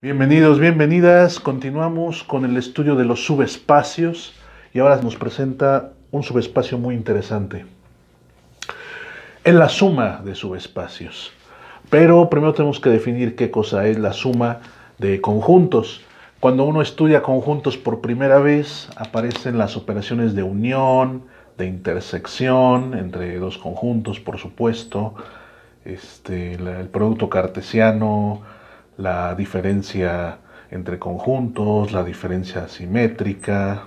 Bienvenidos, bienvenidas. Continuamos con el estudio de los subespacios y ahora nos presenta un subespacio muy interesante. Es la suma de subespacios. Pero primero tenemos que definir qué cosa es la suma de conjuntos. Cuando uno estudia conjuntos por primera vez, aparecen las operaciones de unión, de intersección entre dos conjuntos, por supuesto, el producto cartesiano, la diferencia entre conjuntos, la diferencia simétrica.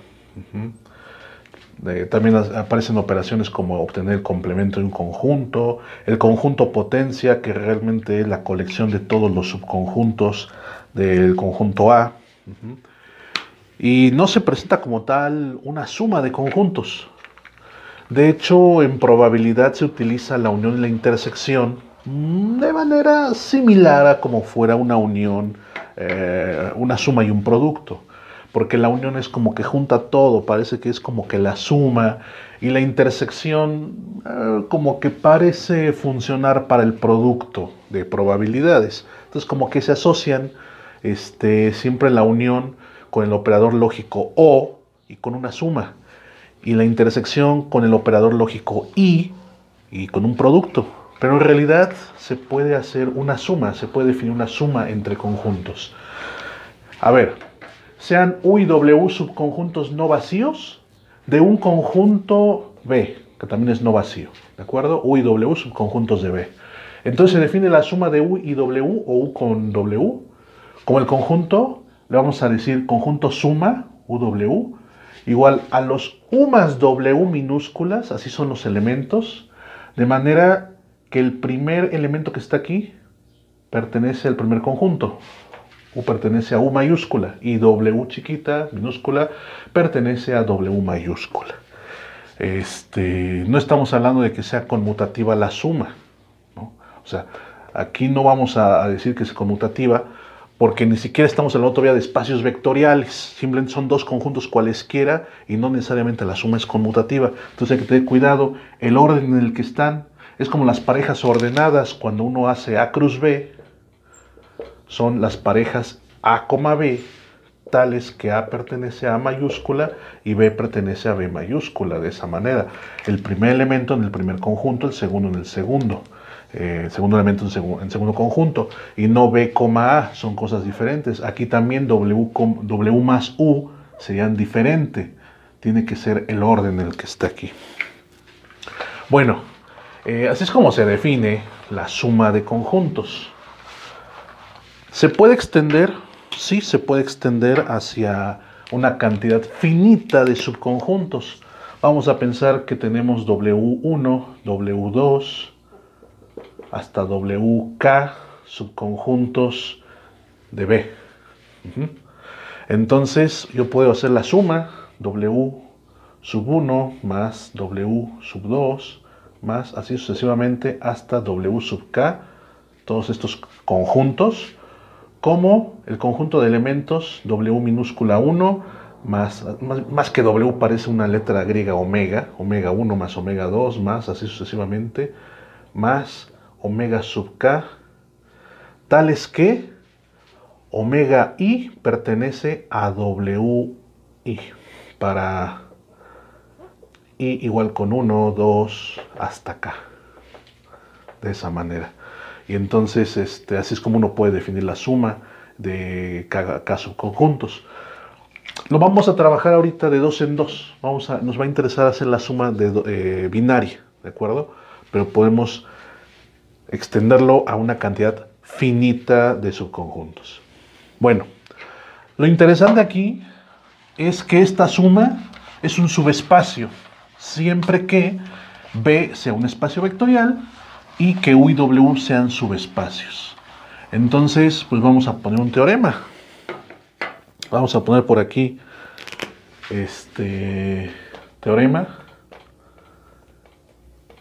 También aparecen operaciones como obtener el complemento de un conjunto, el conjunto potencia, que realmente es la colección de todos los subconjuntos del conjunto A. Y no se presenta como tal una suma de conjuntos. De hecho, en probabilidad se utiliza la unión y la intersección de manera similar a como fuera una unión, una suma y un producto. Porque la unión es como que junta todo, parece que es como que la suma, y la intersección como que parece funcionar para el producto de probabilidades. Entonces como que se asocian siempre la unión con el operador lógico O y con una suma, y la intersección con el operador lógico y con un producto. Pero en realidad se puede hacer una suma, se puede definir una suma entre conjuntos. A ver, sean U y W subconjuntos no vacíos de un conjunto B, que también es no vacío, ¿de acuerdo? U y W subconjuntos de B. Entonces se define la suma de U y W, o U con W, como el conjunto, le vamos a decir conjunto suma, UW, igual a los U más W minúsculas, así son los elementos, de manera que el primer elemento que está aquí pertenece al primer conjunto. U pertenece a U mayúscula y W chiquita, minúscula, pertenece a W mayúscula. No estamos hablando de que sea conmutativa la suma, ¿no? O sea, aquí no vamos a decir que es conmutativa, porque ni siquiera estamos hablando todavía de espacios vectoriales, simplemente son dos conjuntos cualesquiera y no necesariamente la suma es conmutativa. Entonces hay que tener cuidado, el orden en el que están es como las parejas ordenadas. Cuando uno hace A cruz B, son las parejas A, B, tales que A pertenece a mayúscula y B pertenece a B mayúscula, de esa manera. El primer elemento en el primer conjunto, el segundo en el segundo. El segundo elemento en segundo conjunto, y no B, A, son cosas diferentes. Aquí también W más U serían diferentes. Tiene que ser el orden en el que está aquí. Bueno, así es como se define la suma de conjuntos. ¿Se puede extender? Sí, se puede extender hacia una cantidad finita de subconjuntos. Vamos a pensar que tenemos W1, W2, hasta WK subconjuntos de B. Entonces yo puedo hacer la suma W sub 1 más W sub 2 más así sucesivamente hasta W sub K, todos estos conjuntos, como el conjunto de elementos W minúscula 1 más que W parece una letra griega omega, omega 1 más omega 2 más así sucesivamente, más omega sub K, tales que omega I pertenece a WI, para I igual con 1, 2, hasta K, de esa manera. Y entonces así es como uno puede definir la suma de K subconjuntos. Lo vamos a trabajar ahorita de dos en dos. Nos va a interesar hacer la suma de binaria, ¿de acuerdo? Pero podemos extenderlo a una cantidad finita de subconjuntos. Bueno, lo interesante aquí es que esta suma es un subespacio, siempre que B sea un espacio vectorial y que U y W sean subespacios. Entonces, pues vamos a poner un teorema. Vamos a poner por aquí teorema.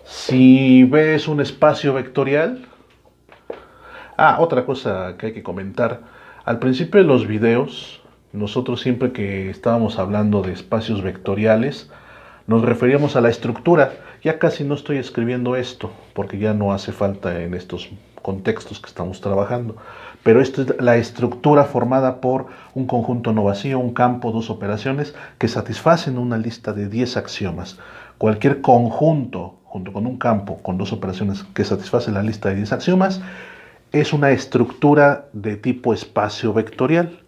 Si B es un espacio vectorial... otra cosa que hay que comentar. Al principio de los videos, nosotros siempre que estábamos hablando de espacios vectoriales, nos referíamos a la estructura. Ya casi no estoy escribiendo esto, porque ya no hace falta en estos contextos que estamos trabajando. pero esto es la estructura formada por un conjunto no vacío, un campo, dos operaciones que satisfacen una lista de 10 axiomas. Cualquier conjunto junto con un campo con dos operaciones que satisfacen la lista de 10 axiomas es una estructura de tipo espacio vectorial.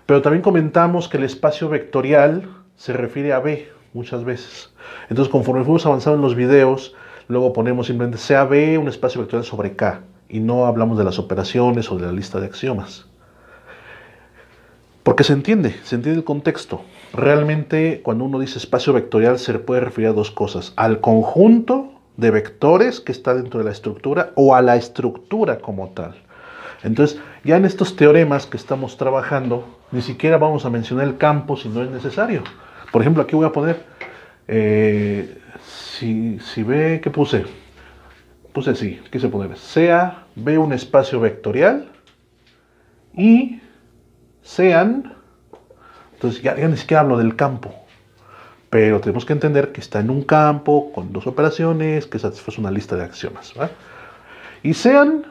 Pero también comentamos que el espacio vectorial se refiere a B muchas veces. Entonces, conforme fuimos avanzando en los videos, luego ponemos simplemente sea B un espacio vectorial sobre K y no hablamos de las operaciones o de la lista de axiomas. Porque se entiende el contexto. Realmente, cuando uno dice espacio vectorial, se puede referir a dos cosas: al conjunto de vectores que está dentro de la estructura o a la estructura como tal. Entonces, ya en estos teoremas que estamos trabajando, ni siquiera vamos a mencionar el campo si no es necesario. Por ejemplo, aquí voy a poner, si B, ¿qué puse? Puse así, quise poner, sea B un espacio vectorial y sean, entonces ya ni siquiera hablo del campo, pero tenemos que entender que está en un campo con dos operaciones que satisface una lista de axiomas, ¿verdad? Y sean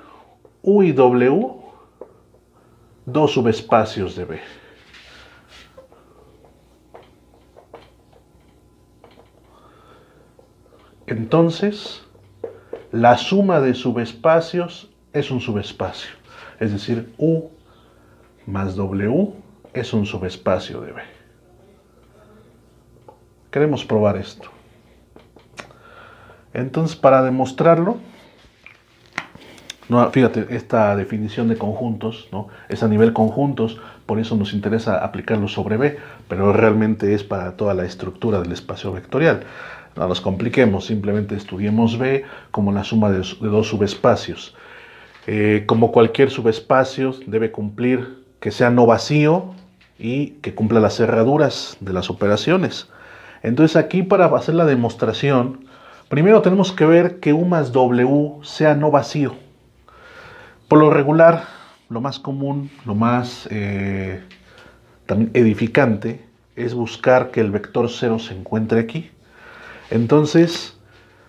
U y W dos subespacios de B. Entonces, la suma de subespacios es un subespacio. Es decir, U más W es un subespacio de B. Queremos probar esto. Entonces, para demostrarlo, no, fíjate, esta definición de conjuntos, ¿no?, es a nivel conjuntos, por eso nos interesa aplicarlo sobre B, pero realmente es para toda la estructura del espacio vectorial. No nos compliquemos, simplemente estudiemos B como la suma de dos subespacios. Como cualquier subespacio, debe cumplir que sea no vacío y que cumpla las cerraduras de las operaciones. Entonces aquí, para hacer la demostración, primero tenemos que ver que U más W sea no vacío. Por lo regular, lo más común, lo más también edificante, es buscar que el vector 0 se encuentre aquí. Entonces,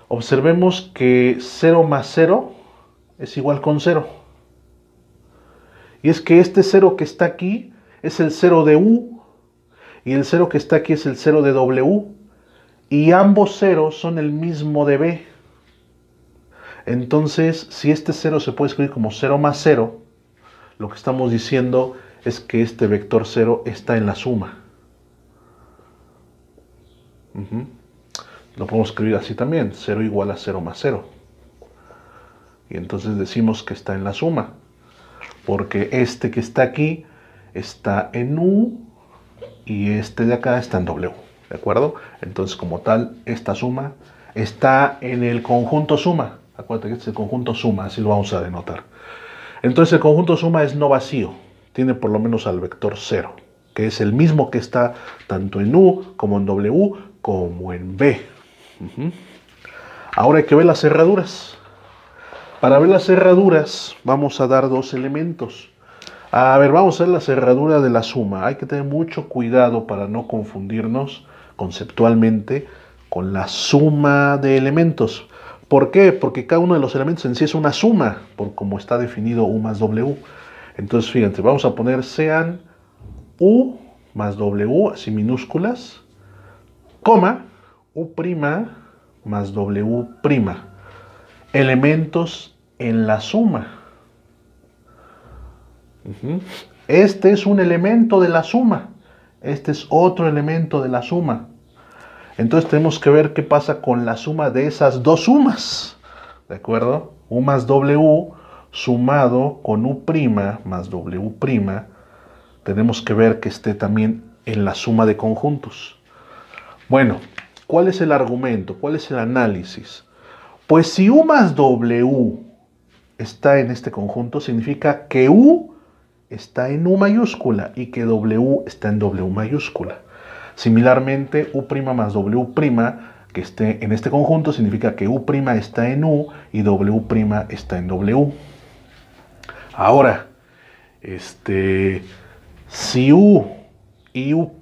observemos que 0 más 0 es igual con 0. Y es que este 0 que está aquí es el 0 de U, y el 0 que está aquí es el 0 de W, y ambos ceros son el mismo de B. Entonces, si este 0 se puede escribir como 0 más 0, lo que estamos diciendo es que este vector 0 está en la suma. Lo podemos escribir así también, 0 igual a 0 más 0. Y entonces decimos que está en la suma, porque este que está aquí está en U y este de acá está en W, ¿de acuerdo? Entonces, como tal, esta suma está en el conjunto suma. Acuérdate que este es el conjunto suma, así lo vamos a denotar. Entonces el conjunto suma es no vacío, tiene por lo menos al vector 0, que es el mismo que está tanto en U como en W como en B. Ahora hay que ver las cerraduras. Para ver las cerraduras vamos a dar dos elementos. A ver, vamos a ver la cerradura de la suma. Hay que tener mucho cuidado para no confundirnos conceptualmente con la suma de elementos. ¿Por qué? Porque cada uno de los elementos en sí es una suma, por como está definido U más W. Entonces, fíjense, vamos a poner sean U más W, así minúsculas, coma, U' más W'. Elementos en la suma. Este es un elemento de la suma. Este es otro elemento de la suma. Entonces tenemos que ver qué pasa con la suma de esas dos sumas. ¿De acuerdo? U más W sumado con U' más W'. Tenemos que ver que esté también en la suma de conjuntos. Bueno, ¿cuál es el argumento? ¿Cuál es el análisis? Pues si U más W está en este conjunto, significa que U está en U mayúscula y que W está en W mayúscula. Similarmente, U' más W' que esté en este conjunto significa que U' está en U y W' está en W. Ahora, si U y U'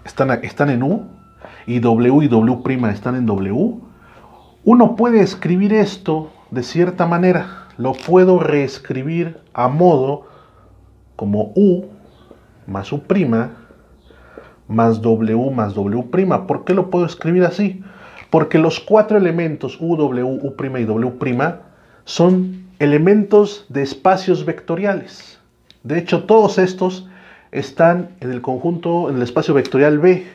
están en U y W' están en W, uno puede escribir esto de cierta manera. lo puedo reescribir a modo como U más U' más W'. ¿Por qué lo puedo escribir así? Porque los cuatro elementos U, W, U' y W' son elementos de espacios vectoriales. De hecho, todos estos están en el conjunto, en el espacio vectorial B,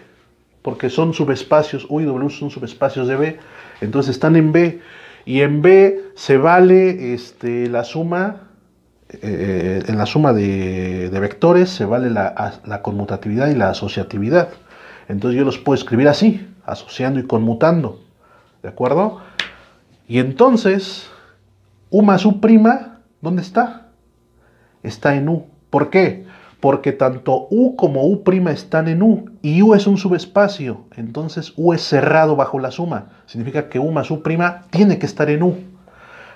porque son subespacios, U y W son subespacios de B, entonces están en B, y en B se vale la suma, en la suma de vectores se vale la conmutatividad y la asociatividad. Entonces yo los puedo escribir así, asociando y conmutando, ¿de acuerdo? Y entonces, U más U', ¿dónde está? Está en U. ¿Por qué? Porque tanto U como U' están en U, y U es un subespacio, entonces U es cerrado bajo la suma. Significa que U más U' tiene que estar en U.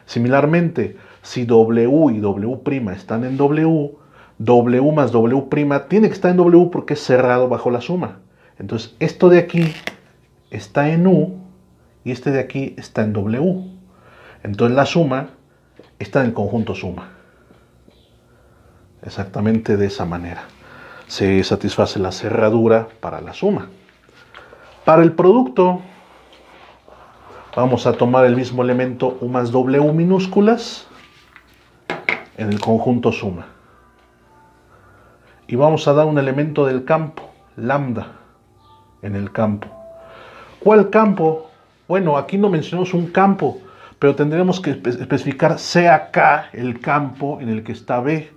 Similarmente, si W y W' están en W, W más W' tiene que estar en W porque es cerrado bajo la suma. Entonces, esto de aquí está en U y este de aquí está en W. Entonces, la suma está en el conjunto suma. Exactamente de esa manera se satisface la cerradura para la suma. Para el producto vamos a tomar el mismo elemento U más W minúsculas en el conjunto suma. Y vamos a dar un elemento del campo, lambda, en el campo. ¿Cuál campo? Bueno, aquí no mencionamos un campo, pero tendremos que especificar sea K el campo en el que está B.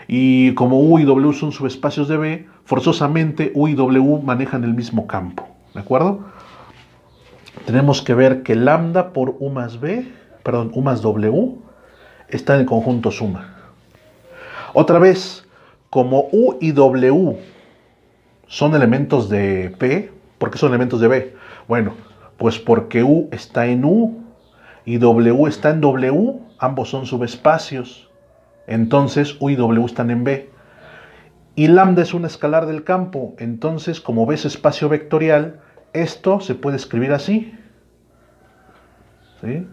Y como U y W son subespacios de B, forzosamente U y W manejan el mismo campo, ¿de acuerdo? Tenemos que ver que lambda por U más W está en el conjunto suma. Otra vez, como U y W son elementos de P, ¿por qué son elementos de B? Bueno, pues porque U está en U y W está en W, ambos son subespacios. Entonces U y W están en B. Y lambda es un escalar del campo. Entonces, como B es espacio vectorial, esto se puede escribir así. ¿Sí?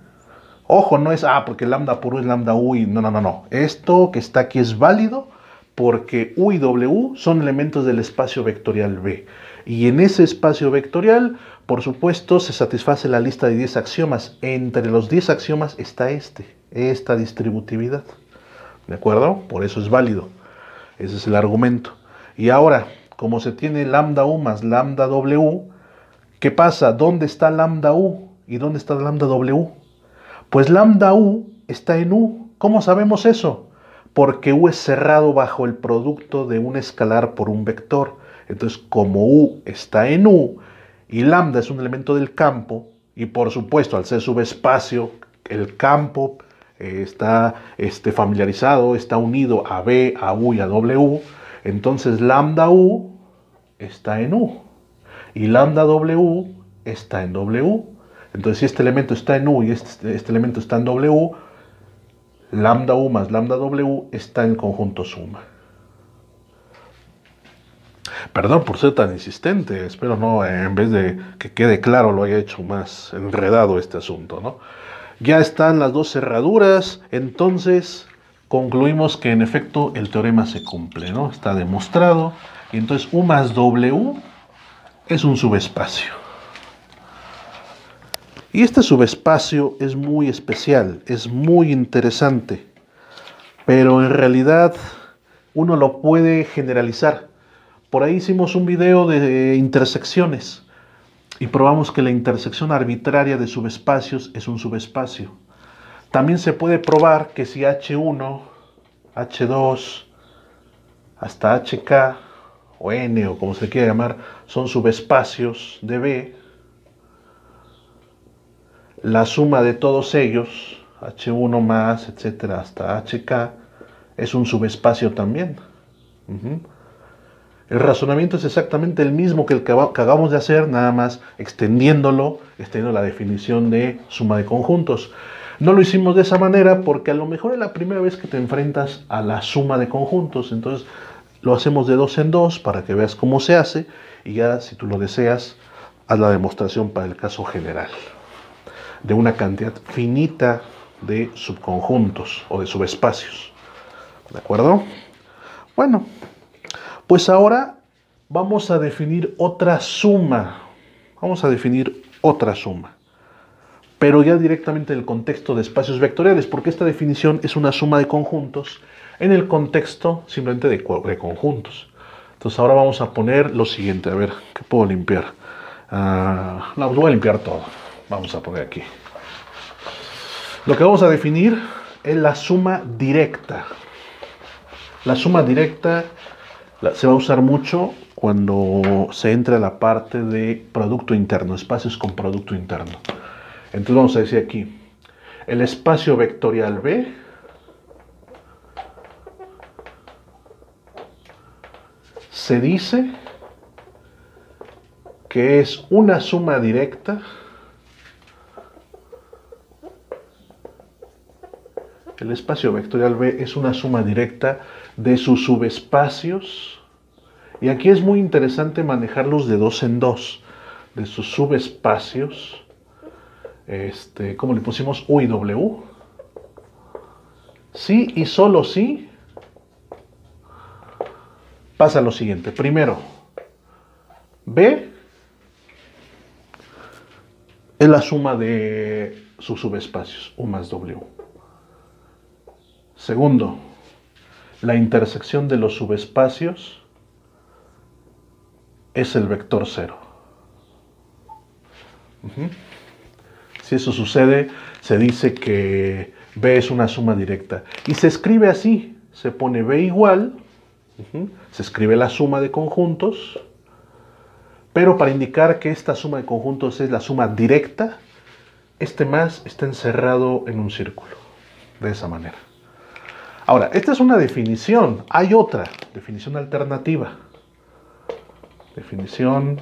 Ojo, no es porque lambda por U es lambda U y no. Esto que está aquí es válido porque U y W son elementos del espacio vectorial B. Y en ese espacio vectorial, por supuesto, se satisface la lista de 10 axiomas. Entre los 10 axiomas está esta distributividad. ¿De acuerdo? Por eso es válido. Ese es el argumento. Y ahora, como se tiene lambda U más lambda W, ¿qué pasa? ¿Dónde está lambda U y dónde está lambda W? Pues lambda U está en U. ¿Cómo sabemos eso? Porque U es cerrado bajo el producto de un escalar por un vector. Entonces, como U está en U y lambda es un elemento del campo, y por supuesto, al ser subespacio, el campo está familiarizado, está unido a B, a U y a W, entonces lambda U está en U y lambda W está en W. Entonces si este elemento está en U y este elemento está en W, lambda U más lambda W está en el conjunto suma. Perdón por ser tan insistente, espero no, en vez de que quede claro, lo haya hecho más enredado este asunto, ¿no? Ya están las dos cerraduras, entonces concluimos que en efecto el teorema se cumple, ¿no? Está demostrado, y entonces U más W es un subespacio. Y este subespacio es muy especial, es muy interesante, pero en realidad uno lo puede generalizar. Por ahí hicimos un video de intersecciones y probamos que la intersección arbitraria de subespacios es un subespacio. También se puede probar que si H1, H2, hasta HK o N o como se quiera llamar, son subespacios de B, la suma de todos ellos, H1 más, etcétera, hasta HK, es un subespacio también. El razonamiento es exactamente el mismo que el que acabamos de hacer, nada más extendiendo la definición de suma de conjuntos. No lo hicimos de esa manera porque a lo mejor es la primera vez que te enfrentas a la suma de conjuntos. Entonces lo hacemos de 2 en 2 para que veas cómo se hace y ya si tú lo deseas, haz la demostración para el caso general de una cantidad finita de subconjuntos o de subespacios. ¿De acuerdo? Bueno, pues ahora vamos a definir otra suma. Vamos a definir otra suma, pero ya directamente en el contexto de espacios vectoriales, porque esta definición es una suma de conjuntos en el contexto simplemente de conjuntos. Entonces ahora vamos a poner lo siguiente. A ver, ¿qué puedo limpiar? No, lo voy a limpiar todo. Vamos a poner aquí. Lo que vamos a definir es la suma directa. La suma directa se va a usar mucho cuando se entra a la parte de producto interno, espacios con producto interno. Entonces vamos a decir aquí, el espacio vectorial B se dice que es una suma directa el espacio vectorial B es una suma directa de sus subespacios, y aquí es muy interesante manejarlos de dos en dos, de sus subespacios, ¿cómo le pusimos? U y W. Sí y solo sí pasa lo siguiente. Primero, B es la suma de sus subespacios, U más W. Segundo, la intersección de los subespacios es el vector 0. Si eso sucede, se dice que B es una suma directa. Y se escribe así, se pone B igual, se escribe la suma de conjuntos, pero para indicar que esta suma de conjuntos es la suma directa, este más está encerrado en un círculo, de esa manera. Ahora, esta es una definición, hay otra, definición alternativa. Definición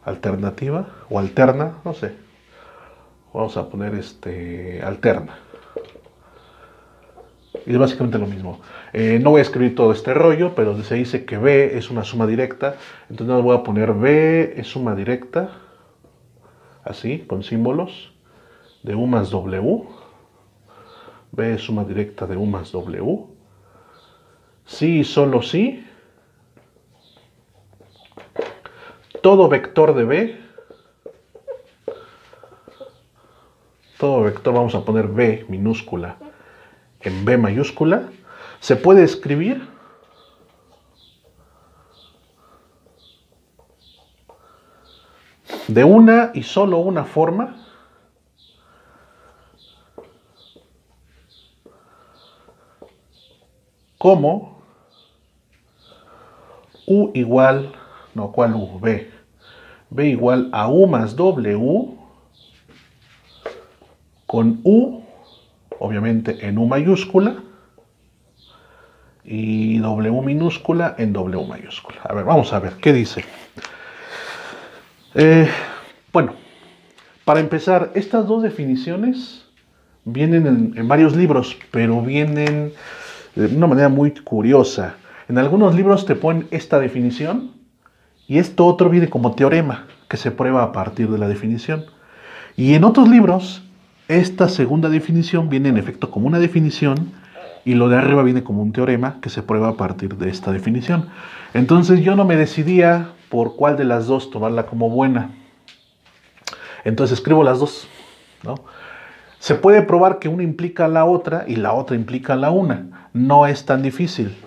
alternativa o alterna, no sé. Vamos a poner alterna. Y es básicamente lo mismo. No voy a escribir todo este rollo, pero se dice que B es una suma directa. Entonces voy a poner B es suma directa, así, con símbolos, de U más W. B es suma directa de U más W. Sí y solo sí. Todo vector de B, todo vector, vamos a poner B minúscula en B mayúscula, se puede escribir de una y solo una forma, como U igual, no, ¿cuál U? B. B igual a U más W con U, obviamente en U mayúscula, y W minúscula en W mayúscula. A ver, vamos a ver, ¿qué dice? Bueno, para empezar, estas dos definiciones vienen en varios libros, pero vienen de una manera muy curiosa. En algunos libros te ponen esta definición y esto otro viene como teorema que se prueba a partir de la definición. Y en otros libros, esta segunda definición viene en efecto como una definición y lo de arriba viene como un teorema que se prueba a partir de esta definición. Entonces yo no me decidía por cuál de las dos tomarla como buena. Entonces escribo las dos, ¿no? Se puede probar que una implica a la otra y la otra implica a la una. No es tan difícil.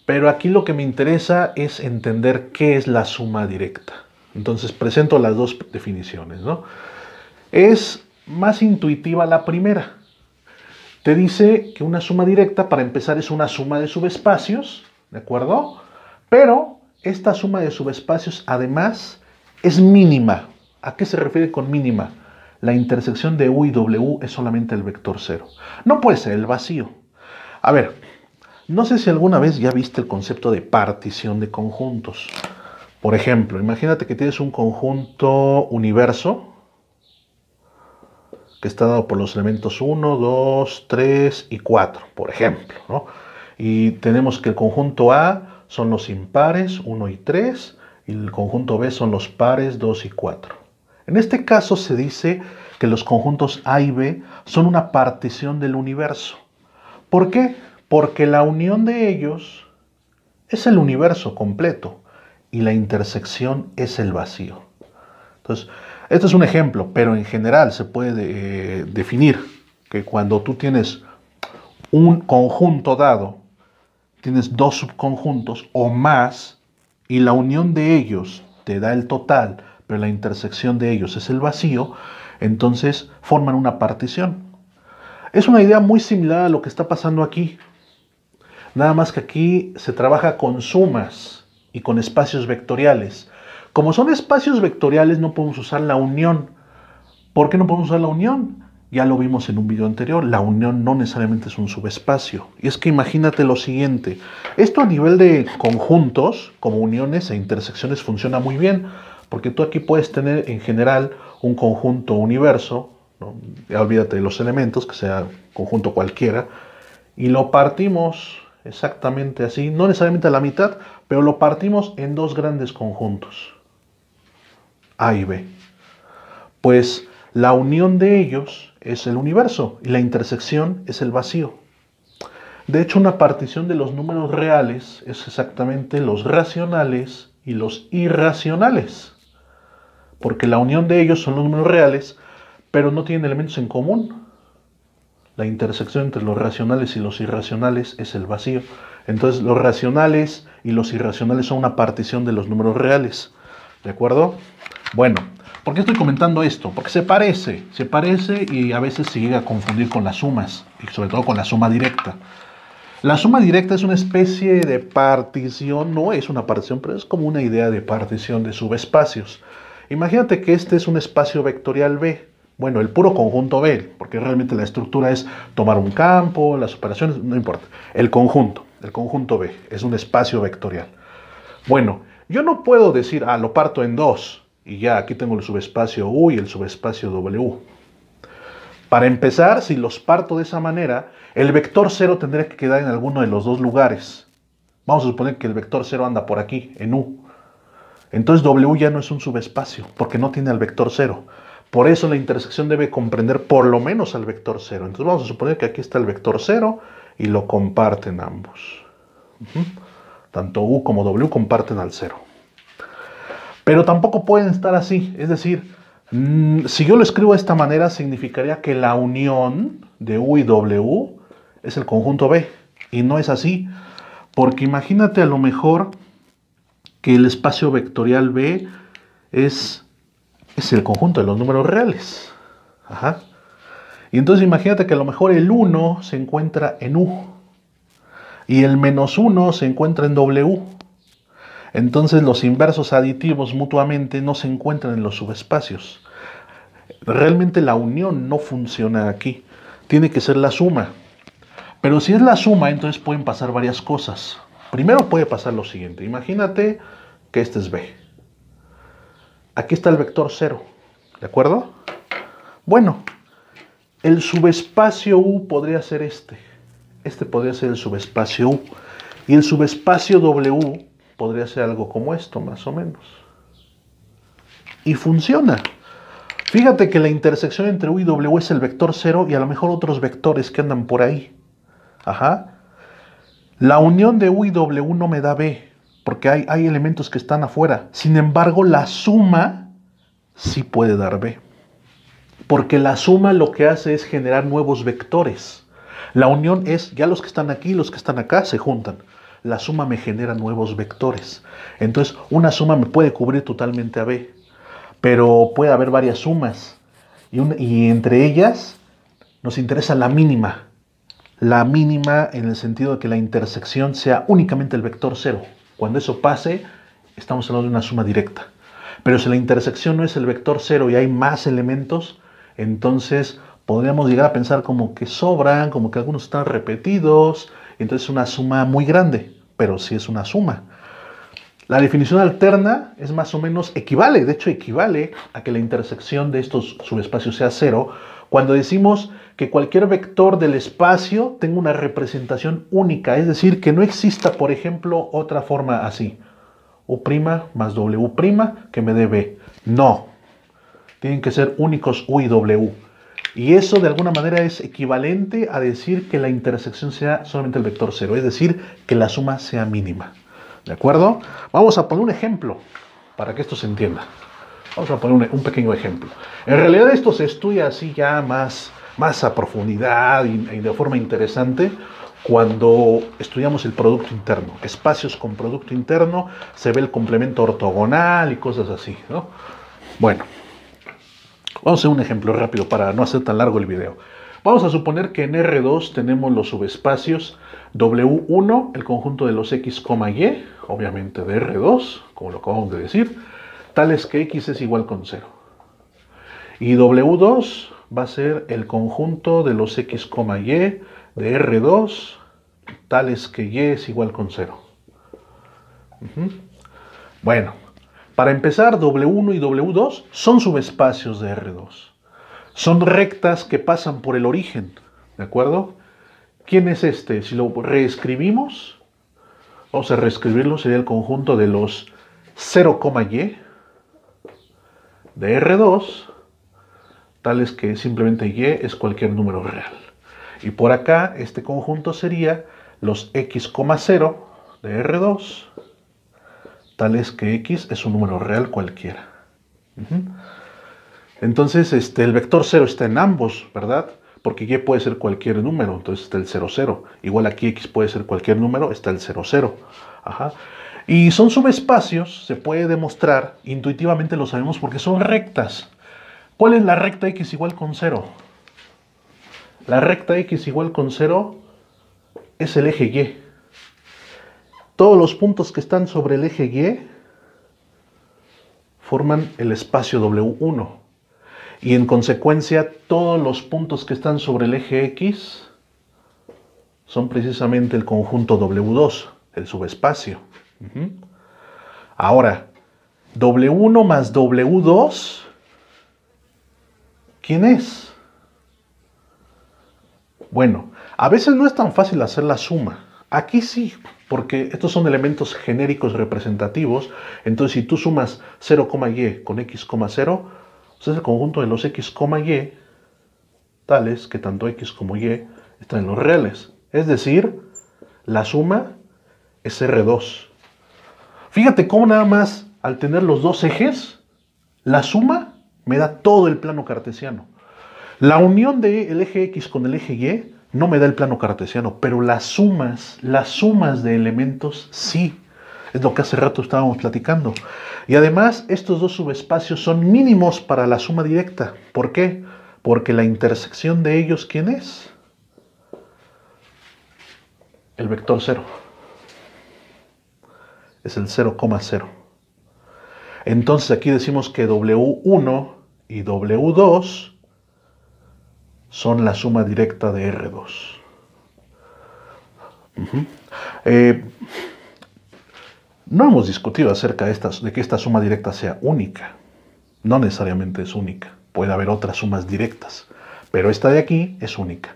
Pero aquí lo que me interesa es entender qué es la suma directa. Entonces presento las dos definiciones, ¿no? Es más intuitiva la primera. Te dice que una suma directa, para empezar, es una suma de subespacios, ¿de acuerdo? Pero esta suma de subespacios, además, es mínima. ¿A qué se refiere con mínima? La intersección de U y W es solamente el vector 0. No puede ser el vacío. A ver, no sé si alguna vez ya viste el concepto de partición de conjuntos. Por ejemplo, imagínate que tienes un conjunto universo que está dado por los elementos 1, 2, 3 y 4, por ejemplo, ¿no? Y tenemos que el conjunto A son los impares 1 y 3 y el conjunto B son los pares 2 y 4. En este caso se dice que los conjuntos A y B son una partición del universo. ¿Por qué? Porque la unión de ellos es el universo completo y la intersección es el vacío. Entonces, este es un ejemplo, pero en general se puede definir que cuando tú tienes un conjunto dado, tienes dos subconjuntos o más, y la unión de ellos te da el total, pero la intersección de ellos es el vacío, entonces forman una partición. Es una idea muy similar a lo que está pasando aquí. Nada más que aquí se trabaja con sumas y con espacios vectoriales. Como son espacios vectoriales, no podemos usar la unión. ¿Por qué no podemos usar la unión? Ya lo vimos en un video anterior, la unión no necesariamente es un subespacio. Y es que imagínate lo siguiente, esto a nivel de conjuntos, como uniones e intersecciones, funciona muy bien, porque tú aquí puedes tener en general un conjunto universo, ¿no? Ya olvídate de los elementos, que sea conjunto cualquiera, y lo partimos exactamente así, no necesariamente a la mitad, pero lo partimos en dos grandes conjuntos, A y B. Pues la unión de ellos es el universo y la intersección es el vacío. De hecho, una partición de los números reales es exactamente los racionales y los irracionales, porque la unión de ellos son los números reales, pero no tienen elementos en común. La intersección entre los racionales y los irracionales es el vacío. Entonces, los racionales y los irracionales son una partición de los números reales. ¿De acuerdo? Bueno, ¿por qué estoy comentando esto? Porque se parece y a veces se llega a confundir con las sumas, y sobre todo con la suma directa. La suma directa es una especie de partición, no es una partición, pero es como una idea de partición de subespacios. Imagínate que este es un espacio vectorial B. Bueno, el puro conjunto B, porque realmente la estructura es tomar un campo, las operaciones, no importa. El conjunto B, es un espacio vectorial. Bueno, yo no puedo decir, lo parto en dos, y ya aquí tengo el subespacio U y el subespacio W. Para empezar, si los parto de esa manera, el vector 0 tendría que quedar en alguno de los dos lugares. Vamos a suponer que el vector 0 anda por aquí, en U. Entonces W ya no es un subespacio, porque no tiene al vector 0. Por eso la intersección debe comprender por lo menos al vector 0. Entonces vamos a suponer que aquí está el vector 0 y lo comparten ambos. Tanto U como W comparten al 0. Pero tampoco pueden estar así. Es decir, si yo lo escribo de esta manera, significaría que la unión de U y W es el conjunto B. Y no es así. Porque imagínate a lo mejor que el espacio vectorial B es el conjunto de los números reales. Ajá. Y entonces imagínate que a lo mejor el 1 se encuentra en U y el -1 se encuentra en W. Entonces los inversos aditivos mutuamente no se encuentran en los subespacios. Realmente la unión no funciona aquí. Tiene que ser la suma. Pero si es la suma, entonces pueden pasar varias cosas. Primero puede pasar lo siguiente. Imagínate que este es B. Aquí está el vector 0, ¿de acuerdo? Bueno, el subespacio U podría ser este. Este podría ser el subespacio U. Y el subespacio W podría ser algo como esto, más o menos. Y funciona. Fíjate que la intersección entre U y W es el vector 0 y a lo mejor otros vectores que andan por ahí. Ajá. La unión de U y W no me da B, porque hay elementos que están afuera. Sin embargo, la suma sí puede dar B. Porque la suma lo que hace es generar nuevos vectores. La unión es, ya los que están aquí y los que están acá se juntan. La suma me genera nuevos vectores. Entonces, una suma me puede cubrir totalmente a B. Pero puede haber varias sumas. Y entre ellas nos interesa la mínima. La mínima en el sentido de que la intersección sea únicamente el vector 0. Cuando eso pase, estamos hablando de una suma directa. Pero si la intersección no es el vector 0 y hay más elementos, entonces podríamos llegar a pensar como que sobran, como que algunos están repetidos, y entonces es una suma muy grande, pero sí es una suma. La definición alterna es más o menos equivale, de hecho equivale a que la intersección de estos subespacios sea 0, cuando decimos que cualquier vector del espacio tenga una representación única, es decir, que no exista, por ejemplo, otra forma así, U' más W' que me dé B. No. Tienen que ser únicos U y W. Y eso de alguna manera es equivalente a decir que la intersección sea solamente el vector 0, es decir, que la suma sea mínima. ¿De acuerdo? Vamos a poner un ejemplo para que esto se entienda. Vamos a poner un pequeño ejemplo. En realidad esto se estudia así ya más a profundidad y de forma interesante cuando estudiamos el producto interno. Espacios con producto interno, se ve el complemento ortogonal y cosas así, ¿no? Bueno, vamos a hacer un ejemplo rápido para no hacer tan largo el video. Vamos a suponer que en R2 tenemos los subespacios W1, el conjunto de los X, Y, obviamente de R2, como lo acabamos de decir, tales que X es igual con 0. Y W2 va a ser el conjunto de los X, Y de R2, tales que Y es igual con 0. Bueno, para empezar, W1 y W2 son subespacios de R2. Son rectas que pasan por el origen, ¿de acuerdo? ¿Quién es este? Si lo reescribimos, vamos a reescribirlo, sería el conjunto de los 0, Y de R2, tales que simplemente Y es cualquier número real. Y por acá, este conjunto sería los X, 0 de R2, tales que X es un número real cualquiera. Entonces, el vector 0 está en ambos, ¿verdad? Porque Y puede ser cualquier número, entonces está el 0, 0. Igual aquí X puede ser cualquier número, está el 0, 0. Ajá. Y son subespacios, se puede demostrar, intuitivamente lo sabemos porque son rectas. ¿Cuál es la recta X igual con 0? La recta X igual con 0 es el eje Y. Todos los puntos que están sobre el eje Y forman el espacio W1. Y en consecuencia, todos los puntos que están sobre el eje X son precisamente el conjunto W2, el subespacio. Ahora, W1 más W2, ¿quién es? Bueno, a veces no es tan fácil hacer la suma. Aquí sí, porque estos son elementos genéricos representativos. Entonces, si tú sumas 0, Y con X, 0, pues es el conjunto de los X, Y, tales que tanto X como Y están en los reales. Es decir, la suma es R2. Fíjate cómo nada más al tener los dos ejes, la suma me da todo el plano cartesiano. La unión del eje X con el eje Y no me da el plano cartesiano, pero las sumas de elementos sí. Es lo que hace rato estábamos platicando. Y además, estos dos subespacios son mínimos para la suma directa. ¿Por qué? Porque la intersección de ellos, ¿quién es? El vector 0. Es el 0, 0. Entonces aquí decimos que W1 y W2 son la suma directa de R2. No hemos discutido acerca de que esta suma directa sea única. No necesariamente es única. Puede haber otras sumas directas. Pero esta de aquí es única.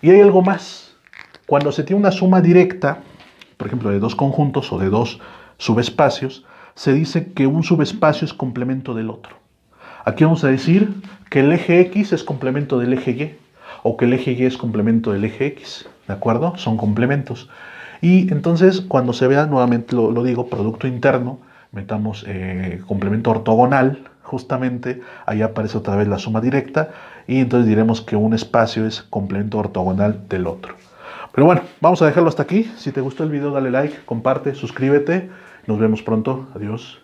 Y hay algo más. Cuando se tiene una suma directa, por ejemplo, de dos conjuntos o de dos subespacios, se dice que un subespacio es complemento del otro. Aquí vamos a decir que el eje X es complemento del eje Y, o que el eje Y es complemento del eje X, ¿de acuerdo? Son complementos. Y entonces, cuando se vea, nuevamente lo digo, producto interno, metamos complemento ortogonal, justamente, ahí aparece otra vez la suma directa, y entonces diremos que un espacio es complemento ortogonal del otro. Pero bueno, vamos a dejarlo hasta aquí. Si te gustó el video, dale like, comparte, suscríbete. Nos vemos pronto. Adiós.